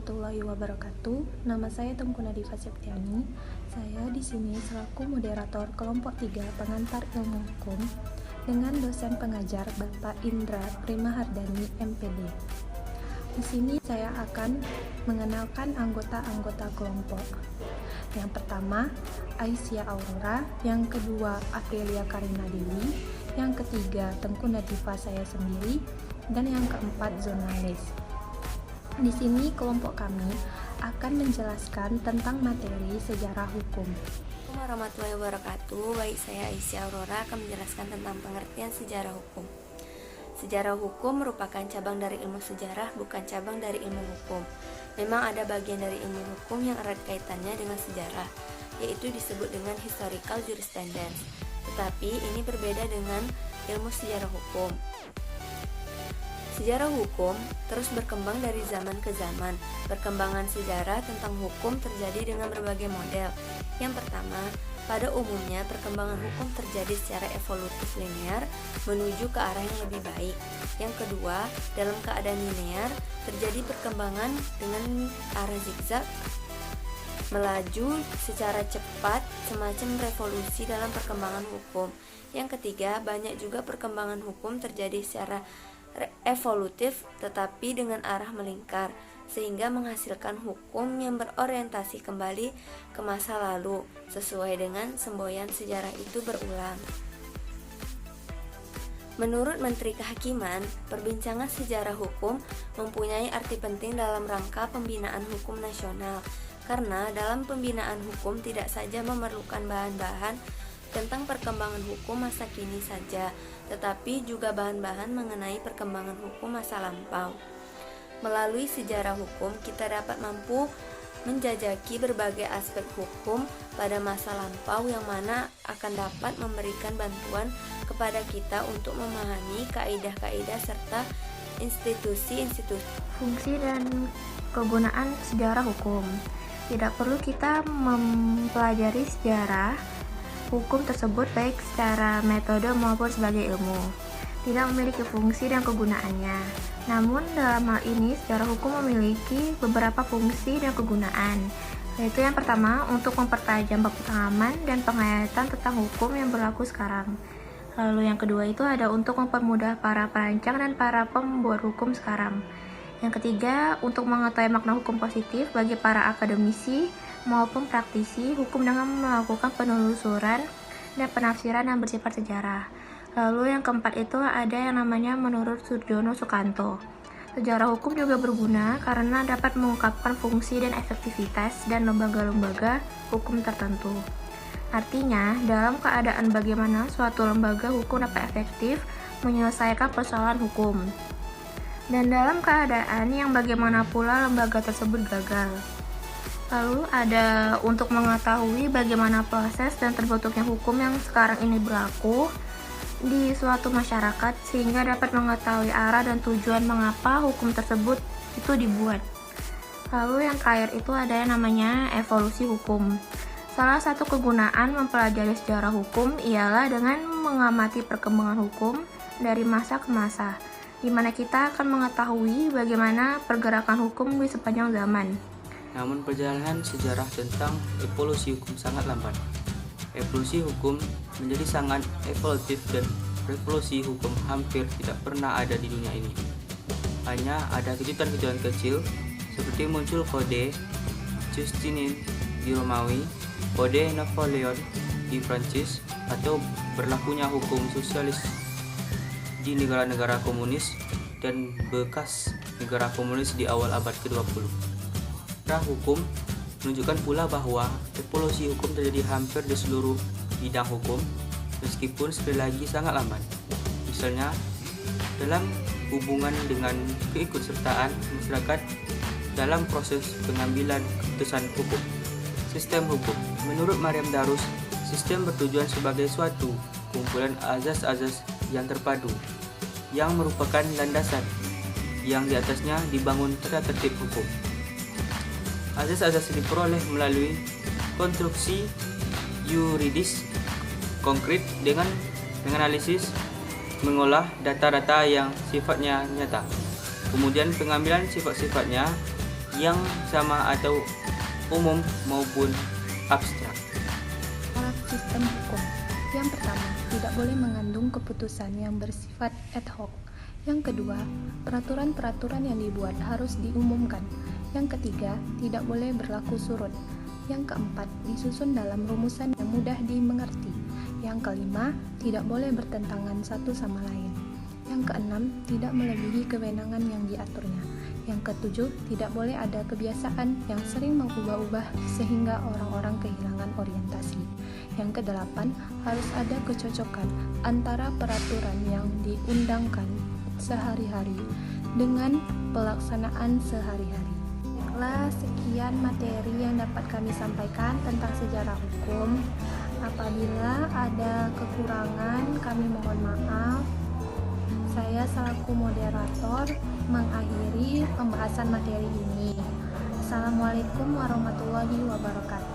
warahmatullahi wabarakatuh. Nama saya Tengku Nadifa Septiani. Saya di sini selaku moderator kelompok 3 pengantar ilmu hukum dengan dosen pengajar Bapak Indra Primahardani MPD. Di sini saya akan mengenalkan anggota-anggota kelompok. Yang pertama, Aisyah Aurora, yang kedua Aprilia Karina Dewi, yang ketiga Tengku Nadifa saya sendiri, dan yang keempat Zonalis. Di sini kelompok kami akan menjelaskan tentang materi sejarah hukum. Assalamualaikum warahmatullahi wabarakatuh. Baik, saya Aisyah Aurora akan menjelaskan tentang pengertian sejarah hukum. Sejarah hukum merupakan cabang dari ilmu sejarah, bukan cabang dari ilmu hukum. Memang ada bagian dari ilmu hukum yang erat kaitannya dengan sejarah, yaitu disebut dengan historical jurisprudence. Tetapi ini berbeda dengan ilmu sejarah hukum. Sejarah hukum terus berkembang dari zaman ke zaman. Perkembangan sejarah tentang hukum terjadi dengan berbagai model. Yang pertama, pada umumnya perkembangan hukum terjadi secara evolutif linear menuju ke arah yang lebih baik. Yang kedua, dalam keadaan linear terjadi perkembangan dengan arah zigzag, melaju secara cepat semacam revolusi dalam perkembangan hukum. Yang ketiga, banyak juga perkembangan hukum terjadi secara evolutif tetapi dengan arah melingkar sehingga menghasilkan hukum yang berorientasi kembali ke masa lalu sesuai dengan semboyan sejarah itu berulang. Menurut Menteri Kehakiman, perbincangan sejarah hukum mempunyai arti penting dalam rangka pembinaan hukum nasional karena dalam pembinaan hukum tidak saja memerlukan bahan-bahan tentang perkembangan hukum masa kini saja, tetapi juga bahan-bahan mengenai perkembangan hukum masa lampau. Melalui sejarah hukum, kita dapat mampu menjajaki berbagai aspek hukum pada masa lampau yang mana akan dapat memberikan bantuan kepada kita untuk memahami kaidah-kaidah serta institusi-institusi. Fungsi dan kegunaan sejarah hukum. Tidak perlu kita mempelajari sejarah hukum tersebut baik secara metode maupun sebagai ilmu. Tidak memiliki fungsi dan kegunaannya. Namun dalam hal ini sejarah hukum memiliki beberapa fungsi dan kegunaan. Yaitu yang pertama, untuk mempertajam pemahaman dan penghayatan tentang hukum yang berlaku sekarang. Lalu yang kedua itu ada untuk mempermudah para perancang dan para pembuat hukum sekarang. Yang ketiga, untuk mengetahui makna hukum positif bagi para akademisi maupun praktisi hukum dengan melakukan penelusuran dan penafsiran yang bersifat sejarah. Lalu yang keempat itu ada yang namanya menurut Surjono Sukanto. Sejarah hukum juga berguna karena dapat mengungkapkan fungsi dan efektivitas dan lembaga-lembaga hukum tertentu. Artinya, dalam keadaan bagaimana suatu lembaga hukum dapat efektif menyelesaikan persoalan hukum, dan dalam keadaan yang bagaimana pula lembaga tersebut gagal. Lalu ada untuk mengetahui bagaimana proses dan terbentuknya hukum yang sekarang ini berlaku di suatu masyarakat sehingga dapat mengetahui arah dan tujuan mengapa hukum tersebut itu dibuat. Lalu yang terakhir itu ada yang namanya evolusi hukum. Salah satu kegunaan mempelajari sejarah hukum ialah dengan mengamati perkembangan hukum dari masa ke masa, di mana kita akan mengetahui bagaimana pergerakan hukum di sepanjang zaman. Namun perjalanan sejarah tentang evolusi hukum sangat lambat. Evolusi hukum menjadi sangat evolutif dan revolusi hukum hampir tidak pernah ada di dunia ini. Hanya ada kejutan-kejutan kecil seperti muncul kode Justinian di Romawi, kode Napoleon di Prancis, atau berlakunya hukum sosialis di negara-negara komunis dan bekas negara komunis di awal abad ke-20. Hukum menunjukkan pula bahwa evolusi hukum terjadi hampir di seluruh bidang hukum, meskipun sekali lagi sangat lambat. Misalnya, dalam hubungan dengan keikutsertaan masyarakat dalam proses pengambilan keputusan hukum. Sistem hukum. Menurut Maryam Darus, sistem bertujuan sebagai suatu kumpulan azas-azas yang terpadu, yang merupakan landasan yang di atasnya dibangun tata tertib hukum. Azas-azas diperoleh melalui konstruksi yuridis konkret dengan menganalisis, mengolah data-data yang sifatnya nyata, kemudian pengambilan sifat-sifatnya yang sama atau umum maupun abstrak. Syarat sistem hukum. Yang pertama, tidak boleh mengandung keputusan yang bersifat ad hoc. Yang kedua, peraturan-peraturan yang dibuat harus diumumkan. Yang ketiga, tidak boleh berlaku surut. Yang keempat, disusun dalam rumusan yang mudah dimengerti. Yang kelima, tidak boleh bertentangan satu sama lain. Yang keenam, tidak melebihi kewenangan yang diaturnya. Yang ketujuh, tidak boleh ada kebiasaan yang sering mengubah-ubah sehingga orang-orang kehilangan orientasi. Yang kedelapan, harus ada kecocokan antara peraturan yang diundangkan sehari-hari dengan pelaksanaan sehari-hari. Baiklah, sekian materi yang dapat kami sampaikan tentang sejarah hukum. Apabila ada kekurangan, kami mohon maaf. Saya selaku moderator mengakhiri pembahasan materi ini. Assalamualaikum warahmatullahi wabarakatuh.